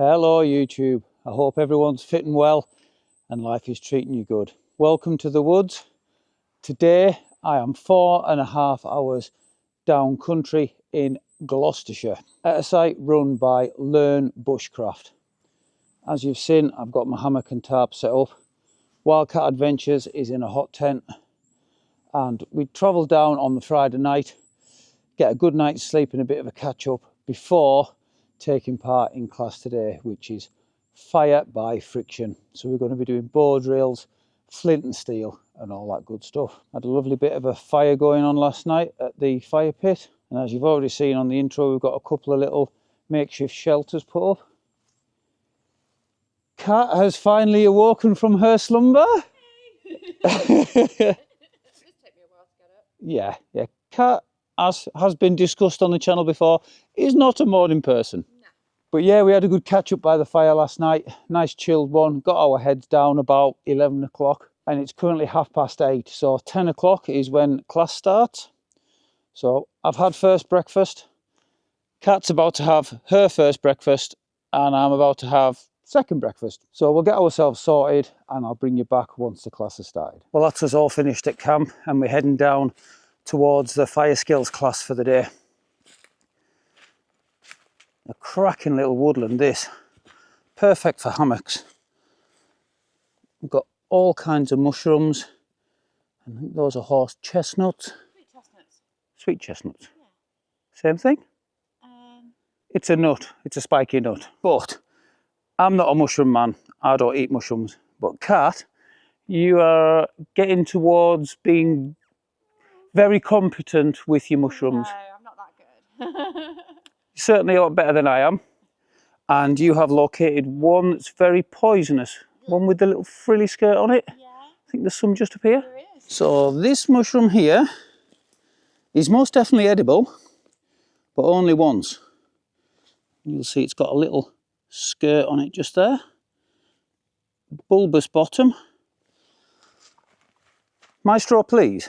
Hello YouTube, I hope everyone's fitting well and life is treating you good. Welcome to the woods. Today I am 4.5 hours down country in Gloucestershire at a site run by Learn Bushcraft. As you've seen, I've got my hammock and tarp set up. Wildcat Adventures is in a hot tent and we travelled down on the Friday night, get a good night's sleep and a bit of a catch up before taking part in class today, which is fire by friction. So we're going to be doing bow drills, flint and steel and all that good stuff. Had a lovely bit of a fire going on last night at the fire pit, and as you've already seen on the intro, we've got a couple of little makeshift shelters put up. Kat has finally awoken from her slumber. Yeah. Kat, as has been discussed on the channel before, is not a morning person. No. But yeah, we had a good catch up by the fire last night. Nice chilled one. Got our heads down about 11 o'clock and it's currently 8:30. So 10 o'clock is when class starts. So I've had first breakfast. Kat's about to have her first breakfast and I'm about to have second breakfast. So we'll get ourselves sorted and I'll bring you back once the class has started. Well, that's us all finished at camp and we're heading down towards the fire skills class for the day. A cracking little woodland this, perfect for hammocks. We've got all kinds of mushrooms. I think those are horse chestnuts. Sweet chestnuts. Sweet chestnuts. Yeah. Same thing? It's a nut, it's a spiky nut. But I'm not a mushroom man, I don't eat mushrooms. But Kat, you are getting towards being very competent with your mushrooms. No, I'm not that good. Certainly a lot better than I am. And you have located one that's very poisonous. One with the little frilly skirt on it. Yeah. I think there's some just up here. There is. So this mushroom here is most definitely edible, but only once. You'll see it's got a little skirt on it just there. Bulbous bottom. Maestro, please.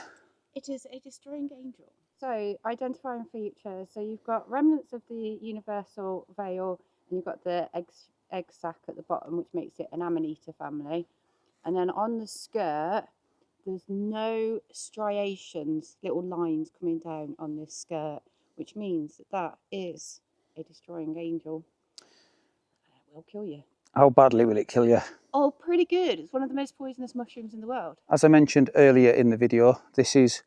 It is a destroying angel. So identifying features. So you've got remnants of the universal veil and you've got the egg sac at the bottom, which makes it an Amanita family. And then on the skirt, there's no striations, little lines coming down on this skirt, which means that that is a destroying angel. It will kill you. How badly will it kill you? Oh, pretty good. It's one of the most poisonous mushrooms in the world. As I mentioned earlier in the video, this is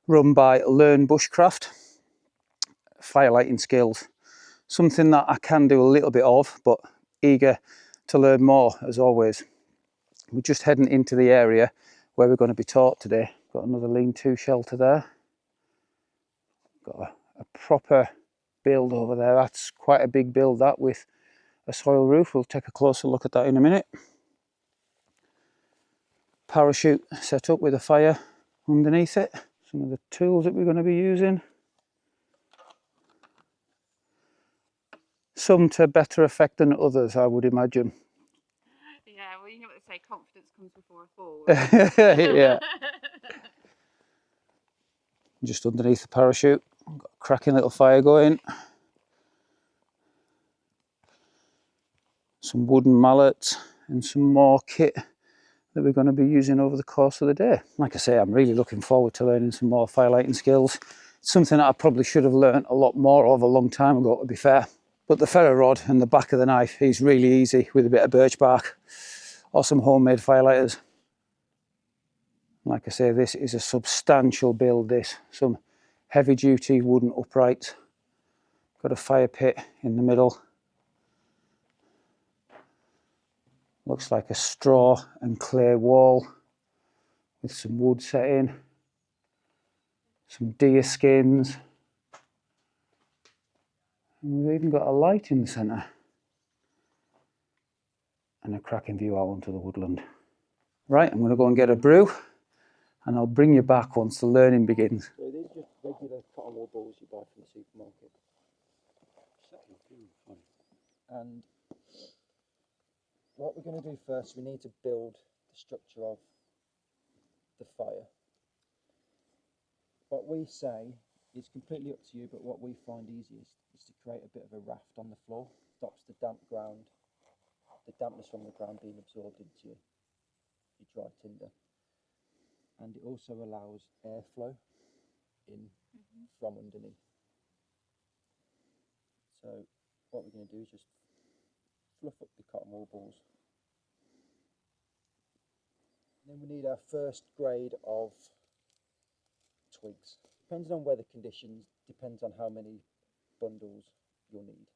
run by Learn Bushcraft. Firelighting skills. Something that I can do a little bit of, but eager to learn more as always. We're just heading into the area where we're going to be taught today. Got another lean-to shelter there. Got a proper build over there. That's quite a big build, that, with a soil roof. We'll take a closer look at that in a minute. Parachute set up with a fire underneath it. Some of the tools that we're going to be using. Some to better effect than others, I would imagine. Yeah, well, you know what they say, confidence comes before a fall. Yeah. Just underneath the parachute, got a cracking little fire going. Some wooden mallets and some more kit that we're going to be using over the course of the day. Like I say, I'm really looking forward to learning some more firelighting skills. It's something that I probably should have learned a lot more of a long time ago, to be fair. But the ferro rod and the back of the knife is really easy with a bit of birch bark or some homemade firelighters. Like I say, this is a substantial build, this. Some heavy duty wooden uprights. Got a fire pit in the middle. Looks like a straw and clay wall with some wood set in. Some deer skins. And we've even got a light in the centre. And a cracking view out onto the woodland. Right, I'm going to go and get a brew. And I'll bring you back once the learning begins. So these are just regular cotton wool balls you buy from the supermarket. And what we're going to do first, we need to build the structure of the fire. What we say is completely up to you, but what we find easiest is to create a bit of a raft on the floor. stops the damp ground, the dampness from the ground being absorbed into your dry tinder, and it also allows airflow in from underneath. So what we're going to do is just fluff up the cotton wool balls. And then we need our first grade of twigs. Depending on weather conditions, depends on how many bundles you'll need.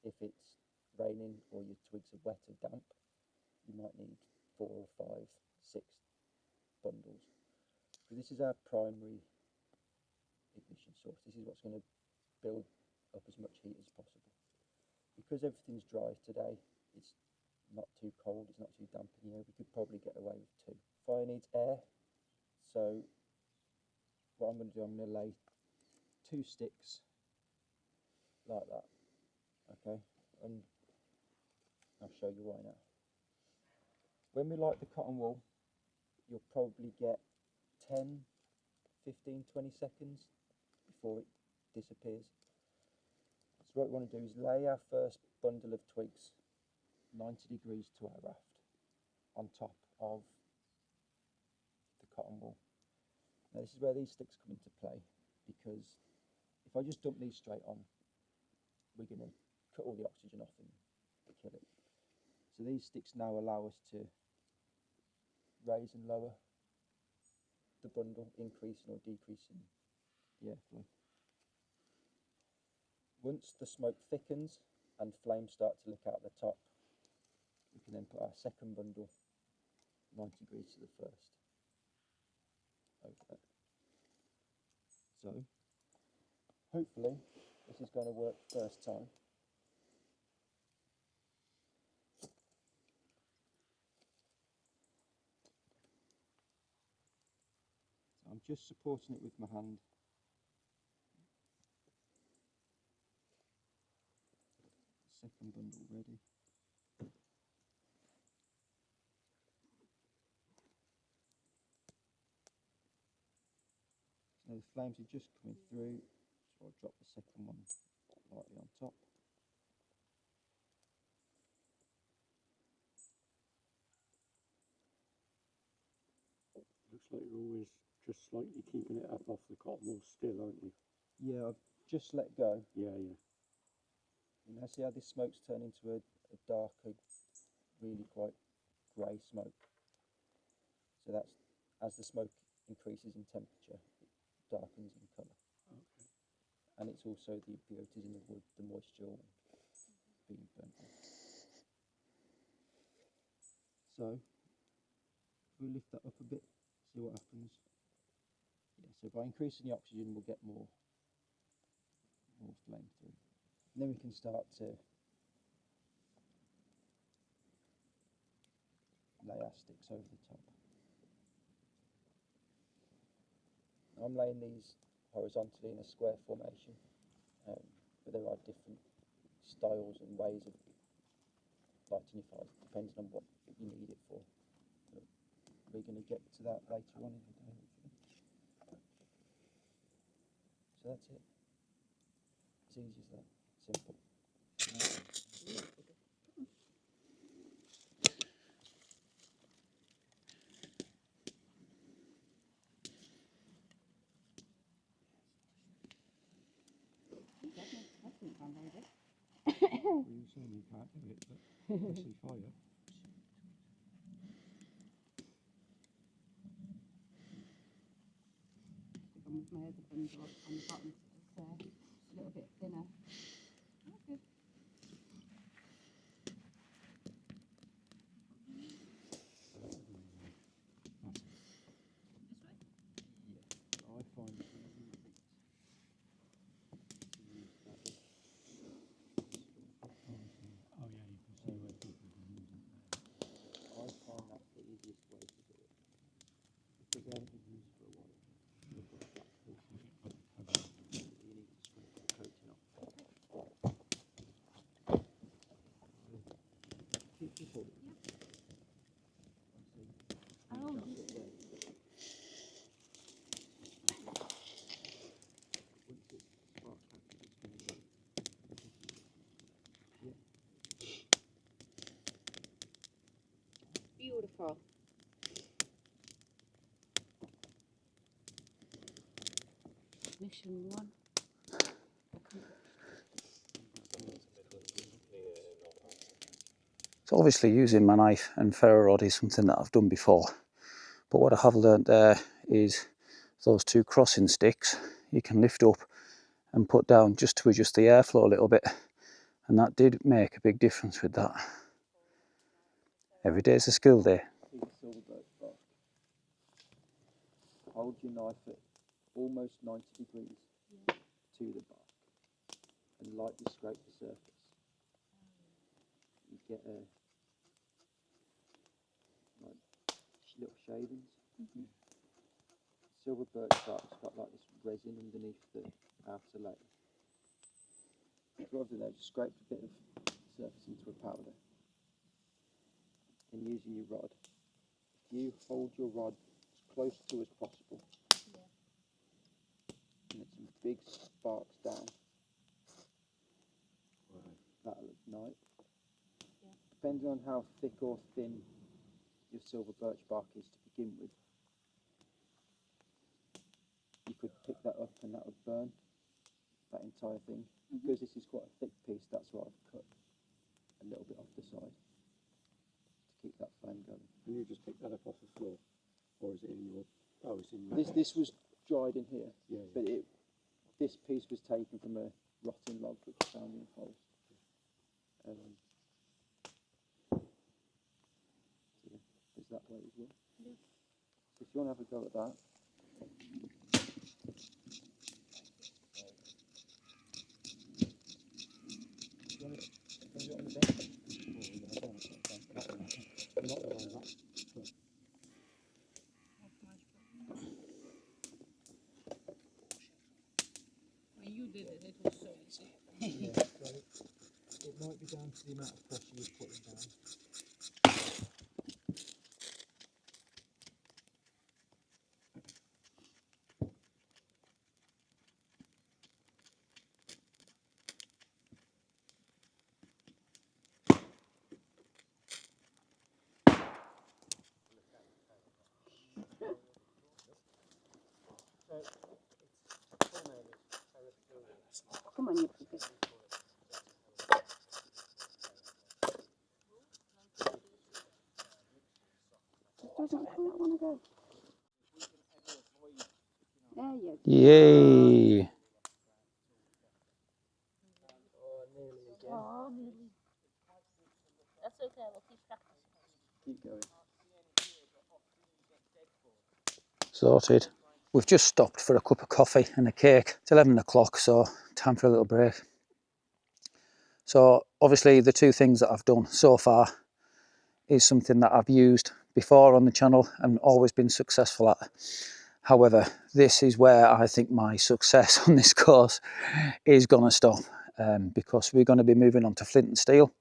If it's raining or your twigs are wet or damp, you might need 4 or 5, 6 bundles. So this is our primary ignition source. This is what's going to build up as much heat as possible. Because everything's dry today, it's not too cold, it's not too damp in here, we could probably get away with 2. Fire needs air, so what I'm going to do, I'm going to lay 2 sticks like that, okay, and I'll show you why now. When we light the cotton wool, you'll probably get 10, 15, 20 seconds before it disappears. So what we want to do is lay our first bundle of twigs 90 degrees to our raft on top of the cotton wool. Now this is where these sticks come into play, because if I just dump these straight on, we're going to cut all the oxygen off and kill it. So these sticks now allow us to raise and lower the bundle, increasing or decreasing the airflow. Once the smoke thickens and flames start to lick out the top, we can then put our second bundle 90 degrees to the first over there. So hopefully this is going to work first time. So I'm just supporting it with my hand. Second bundle ready. So now the flames are just coming through, so I'll drop the second one lightly on top. Looks like you're always just slightly keeping it up off the cotton wool still, aren't you? Yeah, I've just let go. Yeah, yeah. You know, see how this smoke's turned into a darker, really quite grey smoke. So that's, as the smoke increases in temperature, it darkens in colour. Okay. And it's also the impurities in the wood, the moisture being burnt off. So, if we lift that up a bit, see what happens. Yeah, so by increasing the oxygen, we'll get more flame through. And then we can start to lay our sticks over the top. I'm laying these horizontally in a square formation, but there are different styles and ways of lighting your fires, depending on what you need it for. But we're going to get to that later on in the day, hopefully. So that's it. As easy as that. Simple. Well, you're saying you can't do it, but I see fire. With my other bundle on the bottom, so it's a little bit thinner. Oh, good. Yeah, I find it easy to use that. Oh yeah, you can see where people can use it there. I find that's the easiest way to do it. Because they haven't been used for a while. They've got a black coating. You get both covered. You need to scrape the coating off. ignition one. So obviously using my knife and ferro rod is something that I've done before, but what I have learnt there is those two crossing sticks you can lift up and put down just to adjust the airflow a little bit, and that did make a big difference with that. Every day's a skill day. Silver birch bark. Hold your knife at almost 90 degrees to the bark and lightly scrape the surface. You get like little shavings. Silver birch bark's got like this resin underneath the outer layer. Rather than that, just scrape a bit of surface into a powder. And using your rod, if you hold your rod as close to as possible, and get some big sparks down, that'll ignite. Depending on how thick or thin your silver birch bark is to begin with, you could pick that up and that would burn that entire thing. Because this is quite a thick piece, that's why I've cut a little bit off the side to keep that flame going. And you just pick that up off the floor, or is it in your? Oh, it's in your. This was dried in here, Yeah. but this piece was taken from a rotting log which was found in a forest. So yeah, there's that way as well. Yeah. So if you want to have a go at that. When you did it, it was so easy. Yeah, so it might be down to the amount of pressure you're putting down. Come on, you pig. Doesn't that want to go? There you go. Yay! Oh, nearly. That's okay, we'll keep practicing. Keep going. Sorted. We've just stopped for a cup of coffee and a cake. It's 11 o'clock, so time for a little break. So obviously the two things that I've done so far is something that I've used before on the channel and always been successful at. However, this is where I think my success on this course is going to stop, because we're going to be moving on to flint and steel,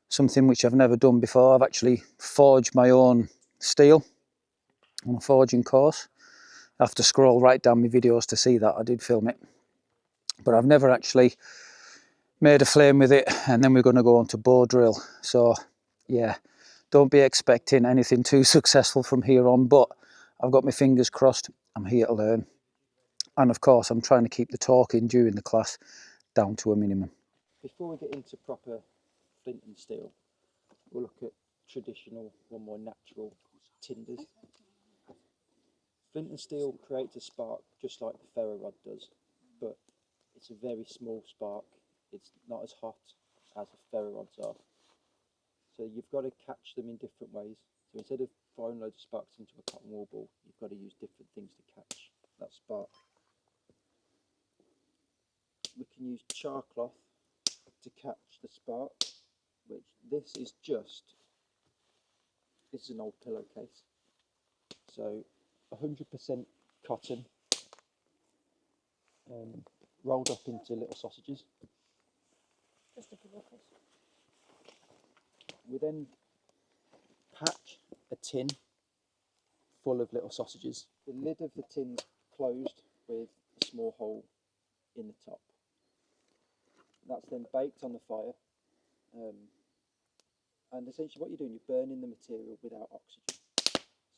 something which I've never done before. I've actually forged my own steel on a forging course. I have to scroll right down my videos to see that. I did film it, but I've never actually made a flame with it. And then we're going to go on to bow drill. So yeah, don't be expecting anything too successful from here on, but I've got my fingers crossed. I'm here to learn, and of course I'm trying to keep the talking during the class down to a minimum. Before we get into proper flint and steel, we'll look at traditional or more natural tinders. Flint and steel creates a spark just like the ferro rod does, but it's a very small spark. It's not as hot as the ferro rods are. So you've got to catch them in different ways. So instead of firing loads of sparks into a cotton wool ball, you've got to use different things to catch that spark. We can use char cloth to catch the spark, which this is an old pillowcase. So 100% cotton, rolled up into little sausages. Just a pillowcase. We then patch a tin full of little sausages. The lid of the tin's closed with a small hole in the top. That's then baked on the fire. And essentially what you're doing, you're burning the material without oxygen.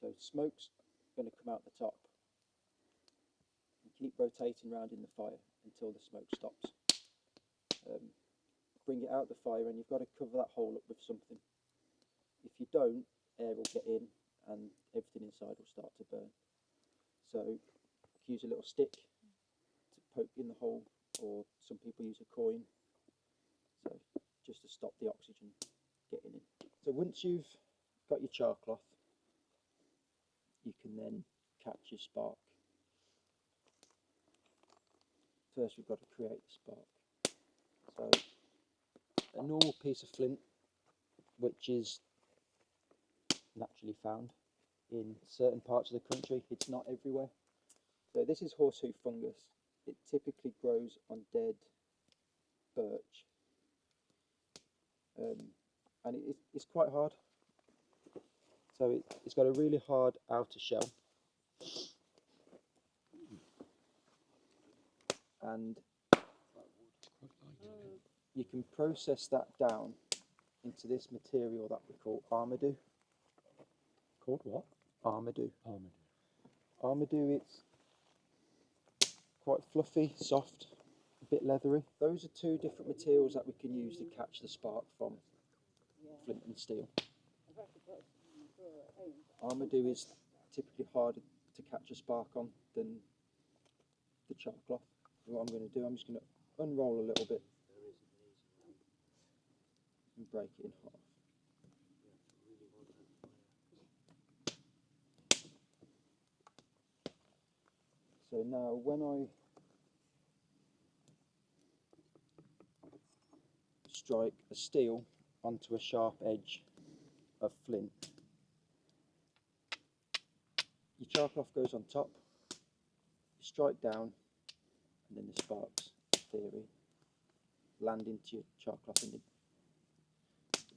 So smoke's going to come out the top. keep rotating around in the fire until the smoke stops. Bring it out the fire, and you've got to cover that hole up with something. If you don't, air will get in and everything inside will start to burn. So use a little stick to poke in the hole, or some people use a coin, so just to stop the oxygen getting in. So once you've got your char cloth, you can then catch your spark. First we've got to create the spark. So a normal piece of flint, which is naturally found in certain parts of the country, it's not everywhere. So this is horseshoe fungus. It typically grows on dead birch, and it's quite hard. So it's got a really hard outer shell, and you can process that down into this material that we call armadou. Called what? Armadou. Armadou. Armadou, it's quite fluffy, soft, a bit leathery. Those are two different materials that we can use to catch the spark from flint and steel. Armadou is typically harder to catch a spark on than the char cloth. What I'm going to do, I'm just going to unroll a little bit and break it in half. So now when I strike a steel onto a sharp edge of flint, your char cloth goes on top, you strike down, and then the sparks, in theory, land into your char cloth, and it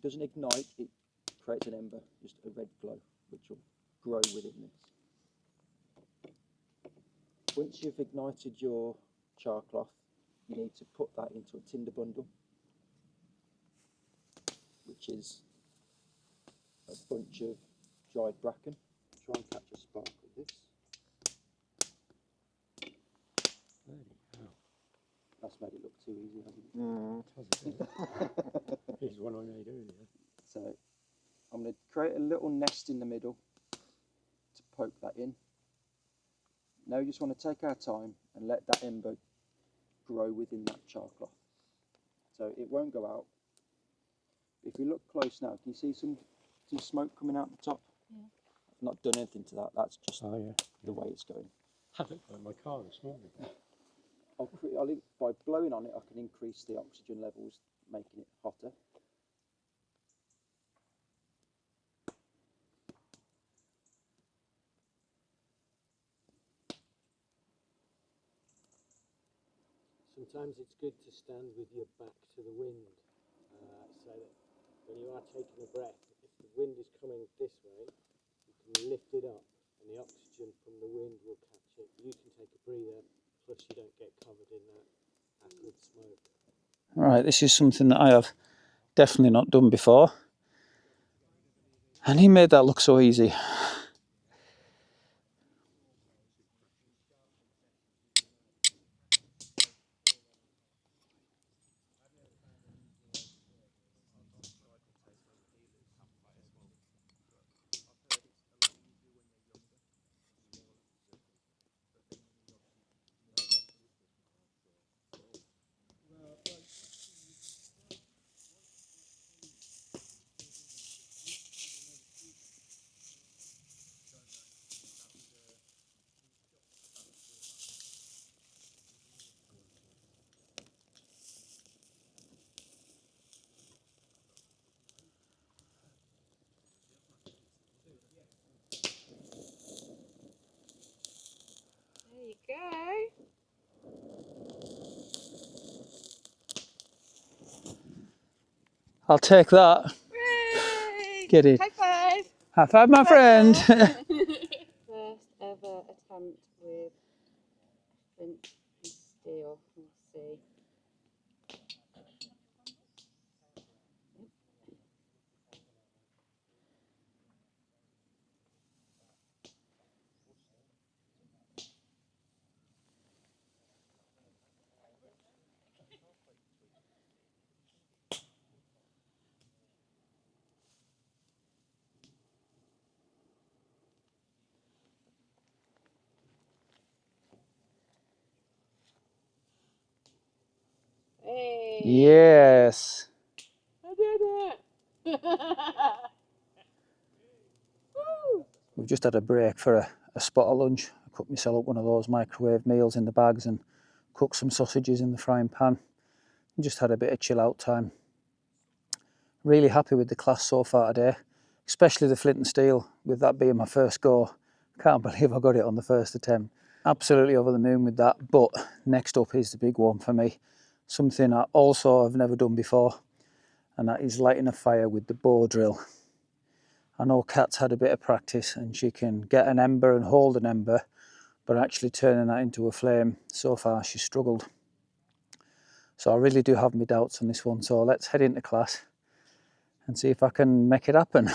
doesn't ignite, it creates an ember, just a red glow, which will grow within this. Once you've ignited your char cloth, you need to put that into a tinder bundle, which is a bunch of dried bracken. Try and catch a spark with this. Bloody hell. That's made it look too easy, hasn't it? Here's one I made earlier. So I'm going to create a little nest in the middle to poke that in. Now you just want to take our time and let that ember grow within that char cloth. So it won't go out. If we look close now, can you see some smoke coming out the top? Yeah. I've not done anything to that, that's just Oh, the way it's going. Had it like my car this morning. By blowing on it, I can increase the oxygen levels, making it hotter. Sometimes it's good to stand with your back to the wind, so that when you are taking a breath, if the wind is coming this way, you can lift it up and the oxygen from the wind will catch it. You can take a breather, plus you don't get covered in that acrid smoke. Right, this is something that I have definitely not done before. And he made that look so easy. There you go. I'll take that. Hooray! Get it. High five. High five, my friend. First ever attempt with flint and steel. We'll see. Yes. I did it! Woo! We've just had a break for a spot of lunch. I cooked myself up one of those microwave meals in the bags and cooked some sausages in the frying pan. And just had a bit of chill out time. Really happy with the class so far today, especially the flint and steel, with that being my first go. Can't believe I got it on the first attempt. Absolutely over the moon with that, but next up is the big one for me. Something I also have never done before, and that is lighting a fire with the bow drill. I know Kat's had a bit of practice and she can get an ember and hold an ember, but actually turning that into a flame, so far she's struggled. So I really do have my doubts on this one, so let's head into class and see if I can make it happen.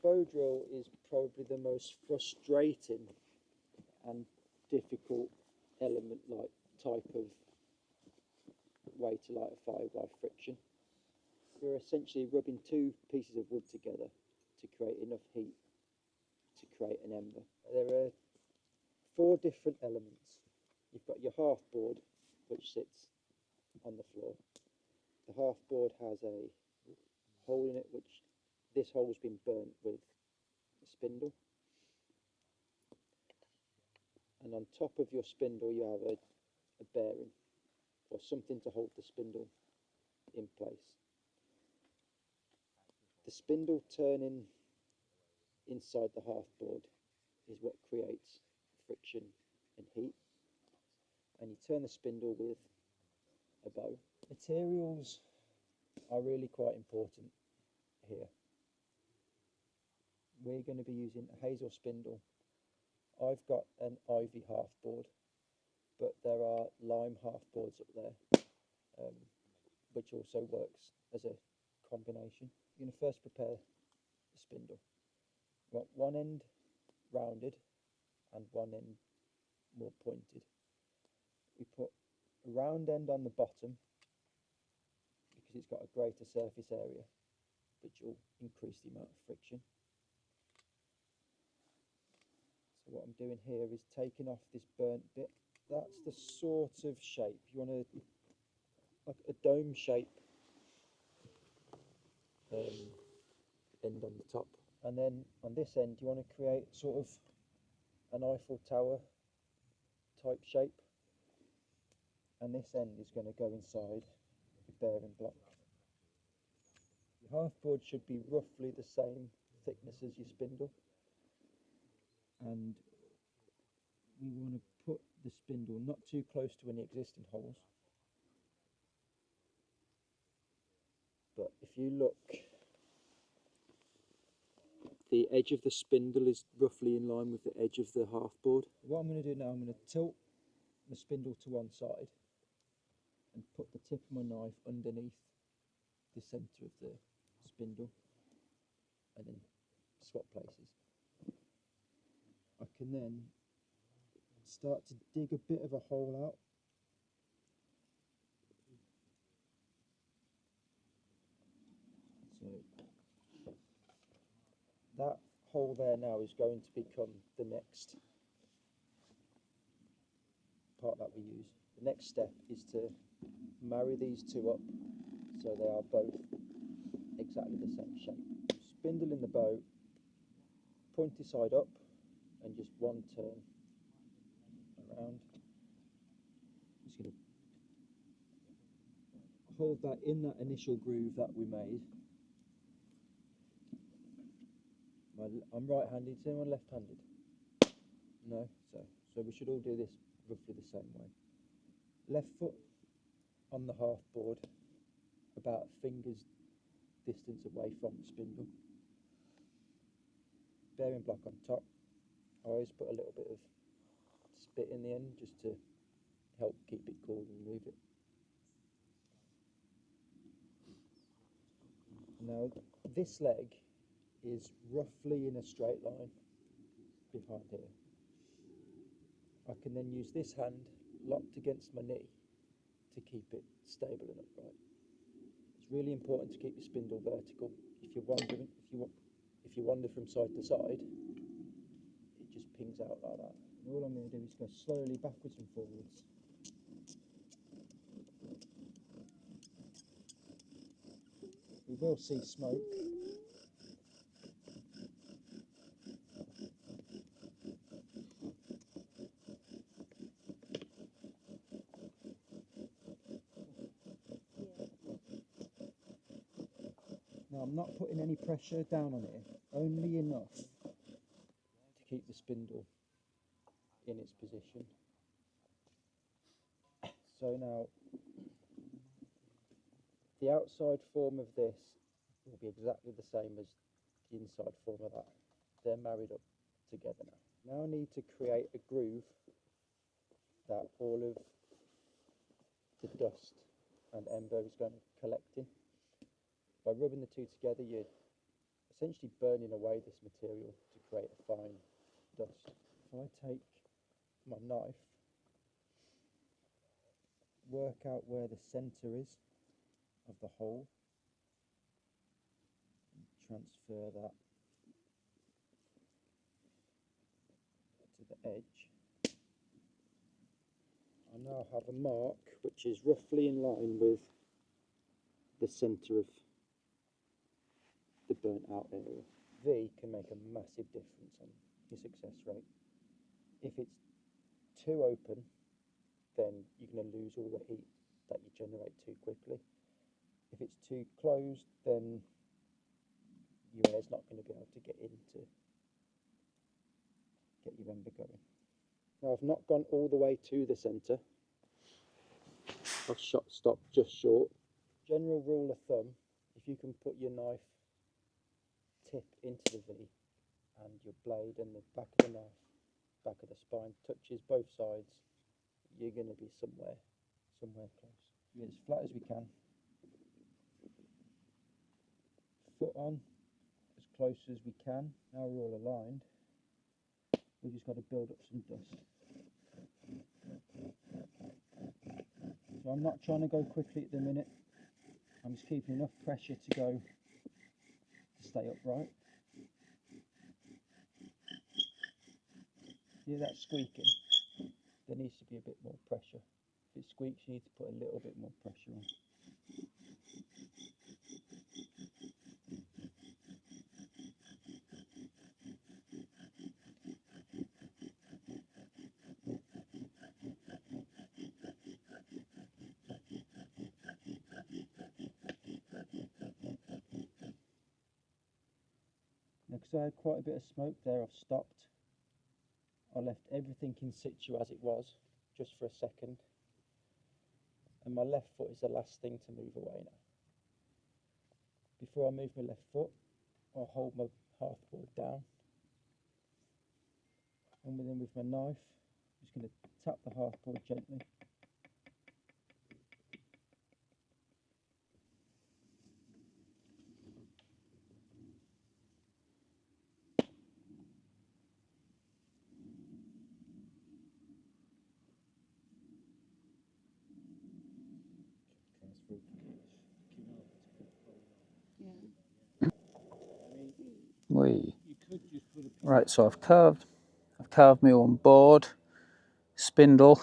Bow drill is probably the most frustrating and difficult element, like type of way to light a fire by friction. You're essentially rubbing two pieces of wood together to create enough heat to create an ember. There are 4 different elements. You've got your half board, which sits on the floor. The half board has a hole in it, which this hole's been burnt with a spindle. And on top of your spindle you have a bearing, or something to hold the spindle in place. The spindle turning inside the half board is what creates friction and heat, and you turn the spindle with a bow. Materials are really quite important here. We're going to be using a hazel spindle. I've got an ivy half board, but there are lime half boards up there, which also works as a combination. You're going to first prepare the spindle. You want one end rounded and one end more pointed. We put a round end on the bottom because it's got a greater surface area, which will increase the amount of friction. So what I'm doing here is taking off this burnt bit. That's the sort of shape you want to, like a dome shape end on the top, and then on this end you want to create sort of an Eiffel Tower type shape, and this end is going to go inside the bearing block. Your half board should be roughly the same thickness as your spindle, and we want to put the spindle not too close to any existing holes. But if you look, the edge of the spindle is roughly in line with the edge of the half board. What I'm going to do now, I'm going to tilt the spindle to one side and put the tip of my knife underneath the centre of the spindle, and then swap places. I can then start to dig a bit of a hole out. So that hole there now is going to become the next part that we use. The next step is to marry these two up so they are both exactly the same shape. Spindle in the bow, pointy side up, and just one turn around. Just going to hold that in that initial groove that we made. I'm right-handed. Is anyone left-handed? No? So we should all do this roughly the same way. Left foot on the half board, about a finger's distance away from the spindle. Bearing block on top. I always put a little bit of spit in the end just to help keep it cool and move it. Now this leg is roughly in a straight line behind here. I can then use this hand locked against my knee to keep it stable and upright. It's really important to keep your spindle vertical. If you wander from side to side, it just pings out like that. And all I'm going to do is go slowly backwards and forwards. will see smoke. Now I'm not putting any pressure down on it, only enough to keep the spindle in its position. So now, the outside form of this will be exactly the same as the inside form of that. They're married up together now. Now I need to create a groove that all of the dust and ember is going to collect in. By rubbing the two together, you're essentially burning away this material to create a fine dust. If I take my knife, work out where the centre is of the hole, and transfer that to the edge. I now have a mark which is roughly in line with the centre of the burnt out area. V can make a massive difference on your success rate. If it's too open, then you're going to lose all the heat that you generate too quickly. If it's too closed, then your air's not going to be able to get in to get your ember going. Now I've not gone all the way to the centre. I've stopped just short. General rule of thumb, if you can put your knife tip into the V and your blade and the back of the knife, back of the spine touches both sides, you're going to be somewhere close. Get as flat as we can. Foot on, as close as we can. Now we're all aligned. We've just got to build up some dust. So I'm not trying to go quickly at the minute. I'm just keeping enough pressure to go to stay upright. Hear that squeaking? There needs to be a bit more pressure. If it squeaks, you need to put a little bit more pressure on. Now, because I had quite a bit of smoke there, I've stopped. I left everything in situ as it was, just for a second. And my left foot is the last thing to move away now. Before I move my left foot, I'll hold my half-board down. And then with my knife, I'm just going to tap the half-board gently. Right, so I've carved my own board, spindle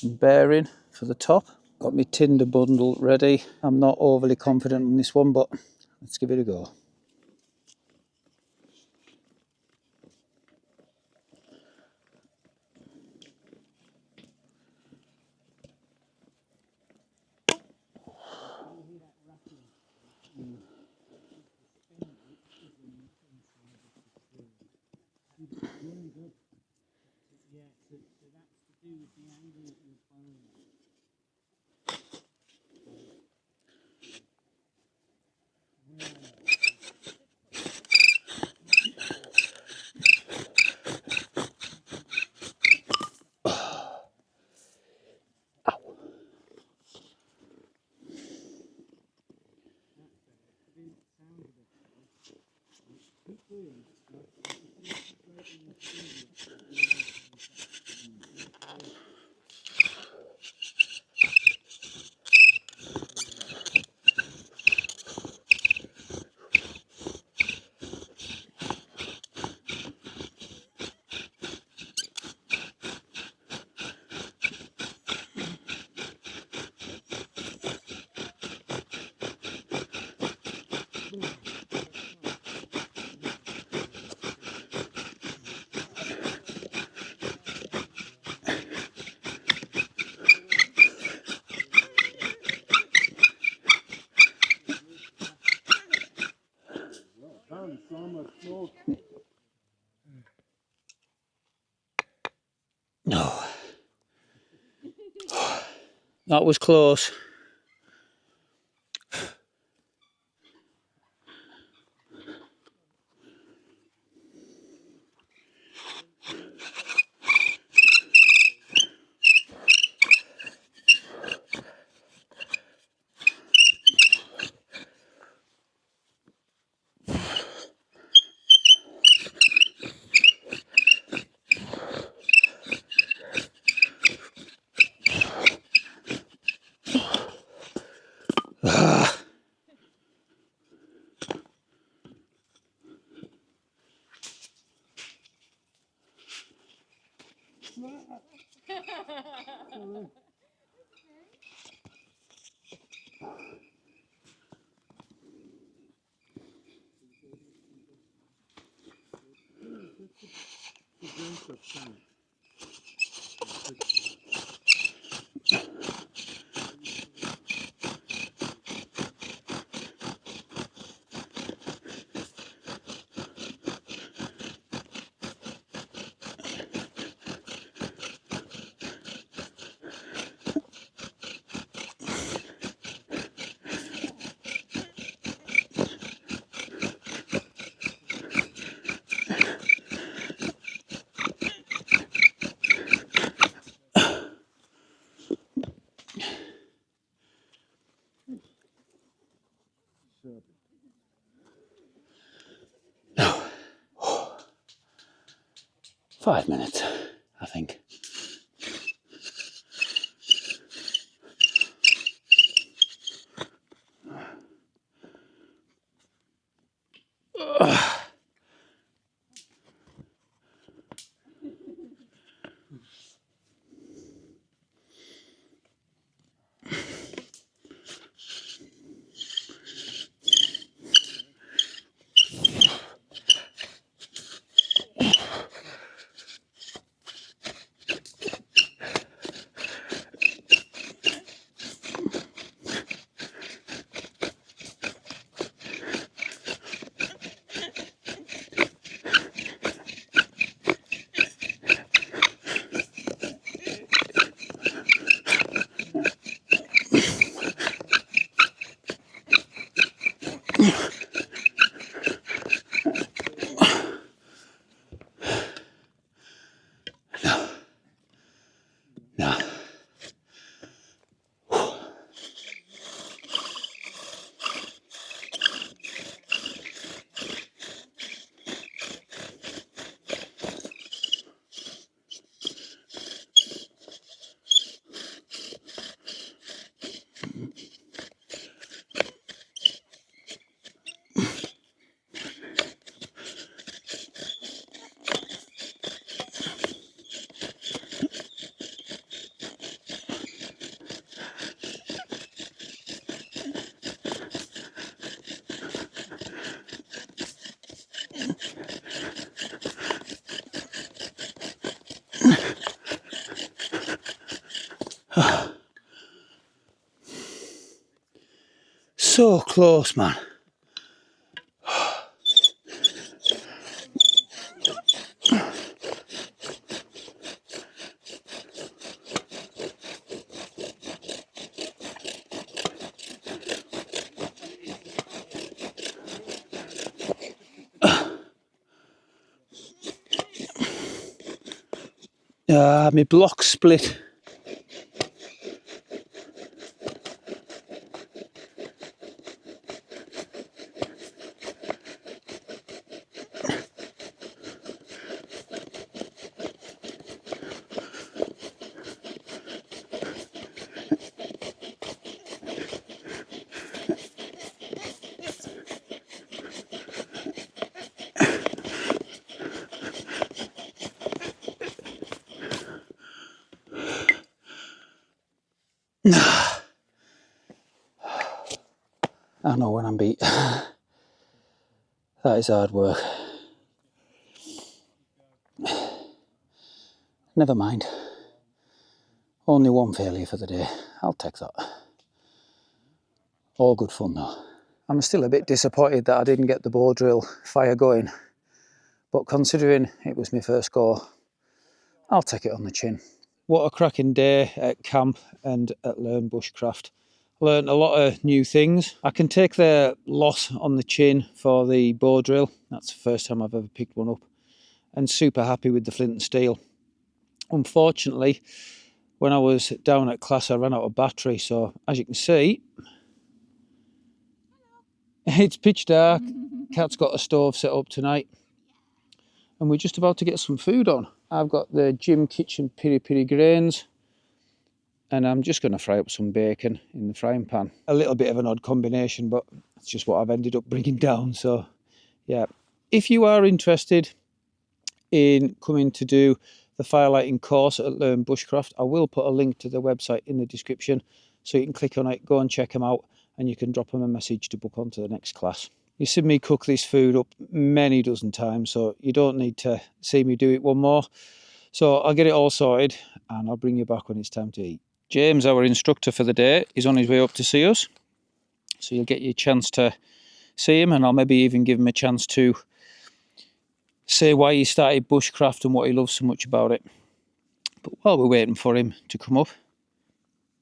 and bearing for the top. Got my tinder bundle ready. I'm not overly confident on this one, but let's give it a go. No. That was close. No. 5 minutes, I think. No. So close, man. My block split. I know when I'm beat. That is hard work. Never mind. Only one failure for the day. I'll take that. All good fun though. I'm still a bit disappointed that I didn't get the bow drill fire going, but considering it was my first go, I'll take it on the chin. What a cracking day at camp and at Learn Bushcraft. Learned a lot of new things. I can take the loss on the chin for the bow drill. That's the first time I've ever picked one up. And super happy with the flint and steel. Unfortunately, when I was down at class, I ran out of battery. So as you can see, it's pitch dark. Kat's got a stove set up tonight. And we're just about to get some food on. I've got the Gym Kitchen piri piri grains. And I'm just going to fry up some bacon in the frying pan. A little bit of an odd combination, but it's just what I've ended up bringing down. So, yeah. If you are interested in coming to do the firelighting course at Learn Bushcraft, I will put a link to the website in the description. So you can click on it, go and check them out, and you can drop them a message to book onto the next class. You've seen me cook this food up many dozen times, so you don't need to see me do it one more. So I'll get it all sorted and I'll bring you back when it's time to eat. James, our instructor for the day, is on his way up to see us. So you'll get your chance to see him, and I'll maybe even give him a chance to say why he started Bushcraft and what he loves so much about it. But while we're waiting for him to come up,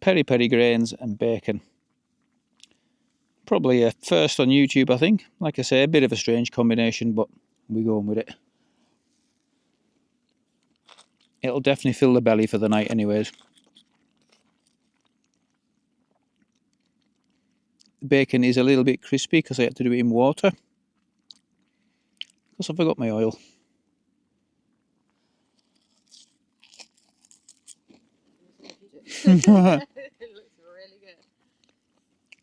peri peri grains and bacon. Probably a first on YouTube, I think. Like I say, a bit of a strange combination, but we're going with it. It'll definitely fill the belly for the night anyways. The bacon is a little bit crispy because I had to do it in water. Because I forgot my oil. It looks really good.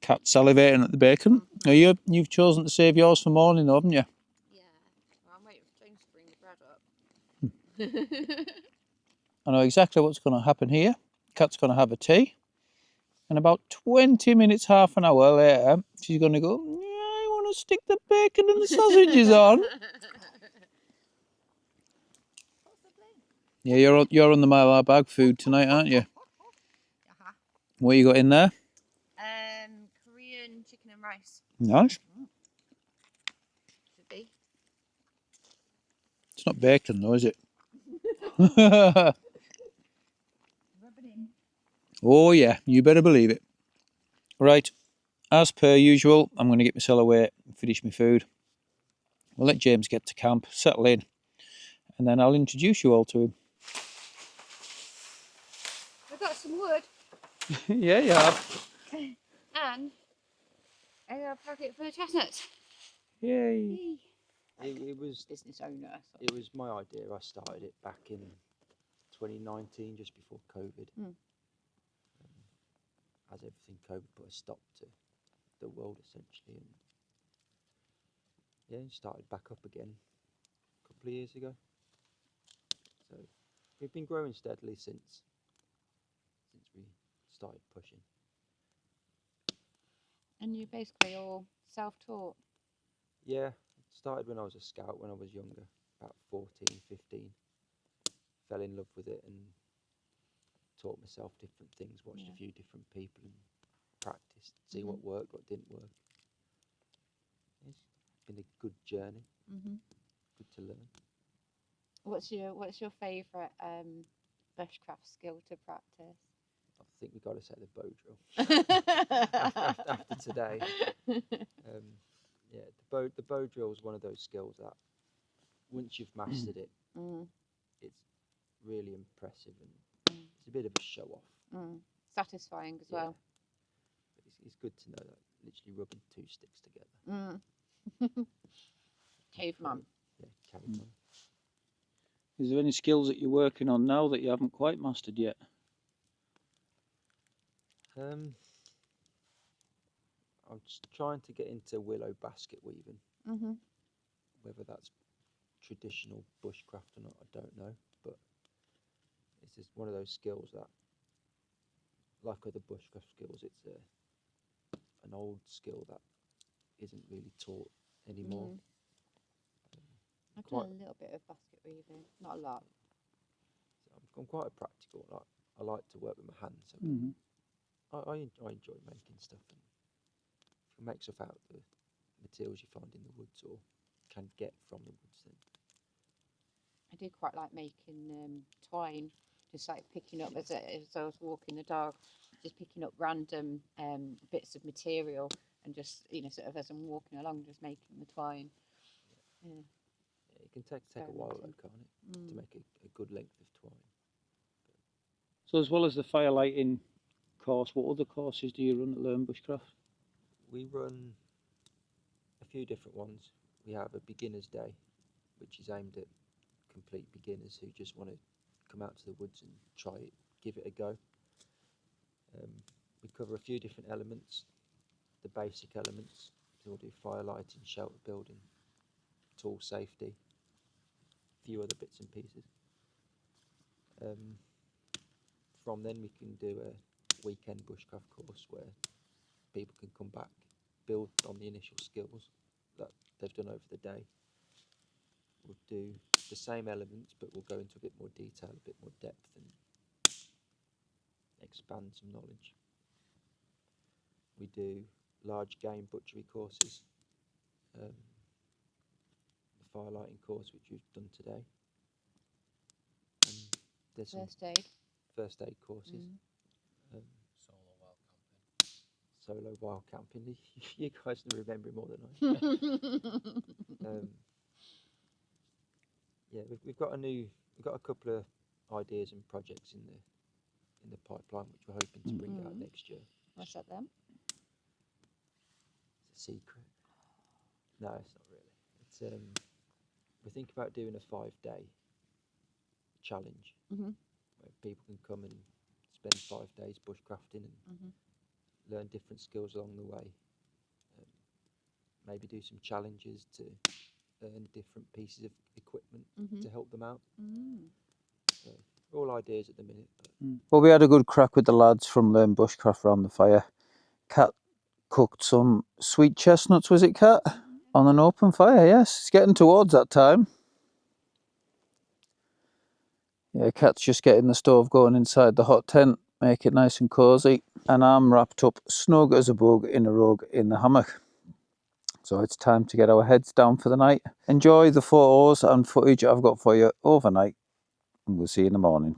Cat salivating at the bacon. Now you've chosen to save yours for morning, though, haven't you? Yeah. Well, I'm waiting for James to bring the bread up. I know exactly what's going to happen here. Cat's going to have a tea. And about 20 minutes, half an hour later, she's going to go, yeah, I want to stick the bacon and the sausages on. Yeah, you're on the Mile Bag food tonight, aren't you? Uh-huh. What you got in there? Korean chicken and rice. Nice. Should be. It's not bacon though, is it? Rub it in. Oh yeah, you better believe it. Right, as per usual, I'm going to get myself away and finish my food. We'll let James get to camp, settle in, and then I'll introduce you all to him. I've got some wood Yeah, you have. and a packet full of chestnuts. Yay. It was Business owner. it was my idea. I started it back in 2019, just before COVID. As everything, COVID put a stop to the world essentially, and yeah, started back up again a couple of years ago. So we've been growing steadily since we started pushing. And you basically all self-taught. Yeah, it started when I was a scout, when I was younger, about 14, 15. Fell in love with it and taught myself different things, watched a few different people and practiced, see what worked, what didn't work. It's been a good journey, good to learn. What's your favourite bushcraft skill to practice? I think we've got to say the bow drill after today. Yeah, the bow drill is one of those skills that once you've mastered it, it's really impressive and it's a bit of a show off. Satisfying as well. But it's good to know that literally rubbing two sticks together. Caveman. Yeah, caveman. Is there any skills that you're working on now that you haven't quite mastered yet? I'm just trying to get into willow basket weaving. Whether that's traditional bushcraft or not, I don't know. But it's just one of those skills that, like other bushcraft skills, it's an old skill that isn't really taught anymore. I've done a little bit of basket weaving, not a lot. So I'm quite a practical. I like to work with my hands. So I enjoy making stuff. And if you make stuff out of the materials you find in the woods or can get from the woods, then I do quite like making twine, just like picking up as I was walking the dog, just picking up random bits of material and just, you know, sort of as I'm walking along, just making the twine. Yeah. Yeah, it can take a while, though, can't it, to make a good length of twine. So as well as the firelighting course, what other courses do you run at Learn Bushcraft? We run a few different ones. We have a beginner's day, which is aimed at complete beginners who just want to come out to the woods and try it, give it a go. We cover a few different elements, the basic elements. We'll do firelighting, shelter building, tool safety, a few other bits and pieces. From then we can do a weekend bushcraft course where people can come back, build on the initial skills that they've done over the day. We'll do the same elements, but we'll go into a bit more detail, a bit more depth, and expand some knowledge. We do large game butchery courses, the firelighting course which we've done today, and there's some first aid courses. Solo wild camping. You guys remember more than I. Yeah, we've got a couple of ideas and projects in the pipeline which we're hoping to bring out next year. What's that then? It's a secret. No, it's not really. It's we're thinking about doing a 5-day challenge where people can come and spend 5 days bushcrafting and learn different skills along the way. Maybe do some challenges to earn different pieces of equipment to help them out. So, all ideas at the minute. Well, we had a good crack with the lads from Learn Bushcraft around the fire. Kat cooked some sweet chestnuts, was it, Kat? On an open fire, yes. It's getting towards that time. Yeah, Kat's just getting the stove going inside the hot tent, make it nice and cosy. And I'm wrapped up snug as a bug in a rug in the hammock. So it's time to get our heads down for the night. Enjoy the photos and footage I've got for you overnight, and we'll see you in the morning.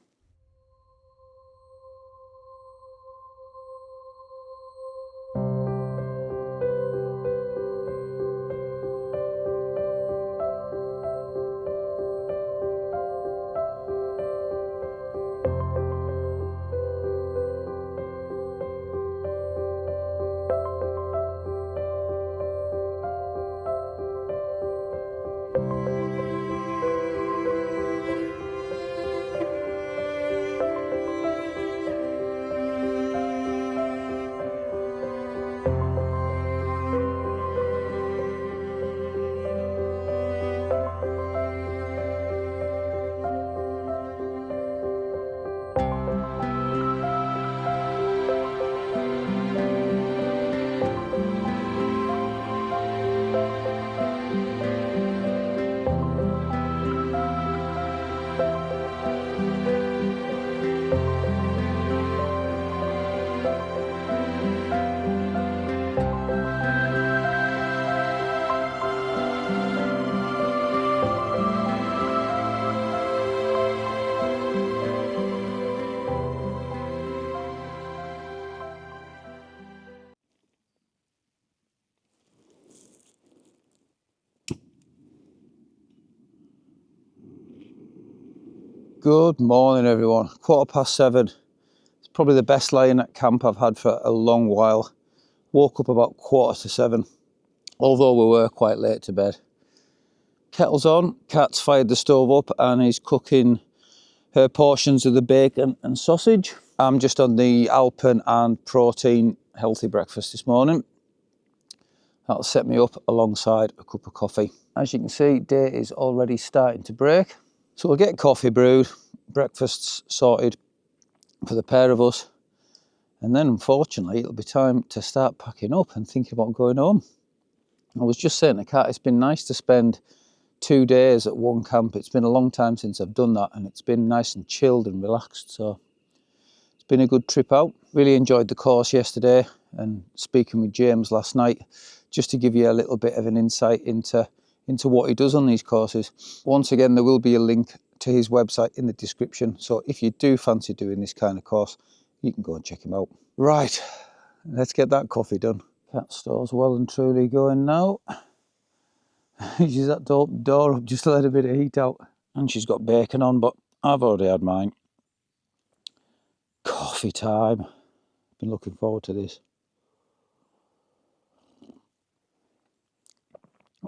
Good morning, everyone. 7:15. It's probably the best laying at camp I've had for a long while. Woke up about 7:15, although we were quite late to bed. Kettle's on, Kat's fired the stove up and is cooking her portions of the bacon and sausage. I'm just on the Alpen and protein healthy breakfast this morning. That'll set me up alongside a cup of coffee. As you can see, day is already starting to break. So we'll get coffee brewed, breakfast's sorted for the pair of us, and then unfortunately it'll be time to start packing up and thinking about going home. I was just saying to Kat, it's been nice to spend 2 days at one camp. It's been a long time since I've done that, and it's been nice and chilled and relaxed, so it's been a good trip out. Really enjoyed the course yesterday and speaking with James last night, just to give you a little bit of an insight into what he does on these courses. Once again, there will be a link to his website in the description. So if you do fancy doing this kind of course, you can go and check him out. Right, let's get that coffee done. Cat store's well and truly going now. She's had to open the door up just to let a bit of heat out. And she's got bacon on, but I've already had mine. Coffee time. Been looking forward to this.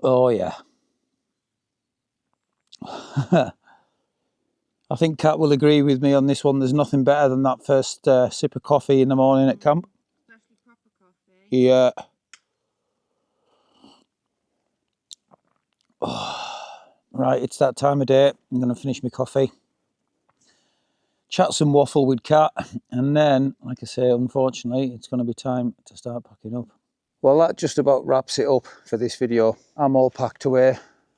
Oh yeah. I think Kat will agree with me on this one. There's nothing better than that first sip of coffee in the morning at camp. Especially proper coffee. Yeah. Oh. Right, it's that time of day. I'm going to finish my coffee. Chat some waffle with Kat. And then, like I say, unfortunately, it's going to be time to start packing up. Well, that just about wraps it up for this video. I'm all packed away.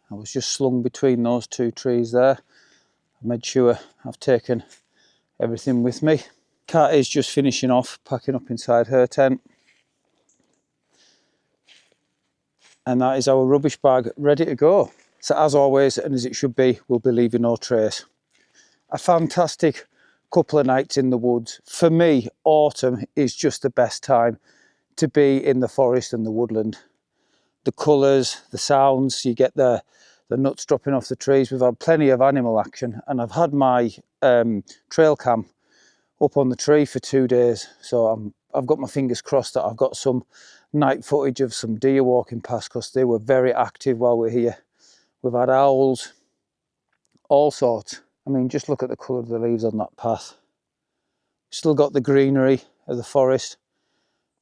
I was just slung between those two trees there. I made sure I've taken everything with me. Kat is just finishing off packing up inside her tent. And that is our rubbish bag ready to go. So as always, and as it should be, we'll be leaving no trace. A fantastic couple of nights in the woods. For me, autumn is just the best time to be in the forest and the woodland. The colours, the sounds, you get the nuts dropping off the trees. We've had plenty of animal action, and I've had my trail cam up on the tree for 2 days. So I've got my fingers crossed that I've got some night footage of some deer walking past, because they were very active while we're here. We've had owls, all sorts. I mean, just look at the colour of the leaves on that path. Still got the greenery of the forest,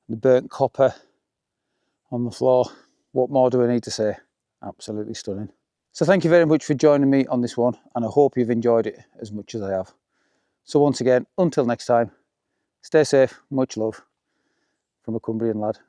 the burnt copper on the floor. What more do I need to say? Absolutely stunning. So thank you very much for joining me on this one, and I hope you've enjoyed it as much as I have. So once again, until next time, stay safe, much love from a Cumbrian lad.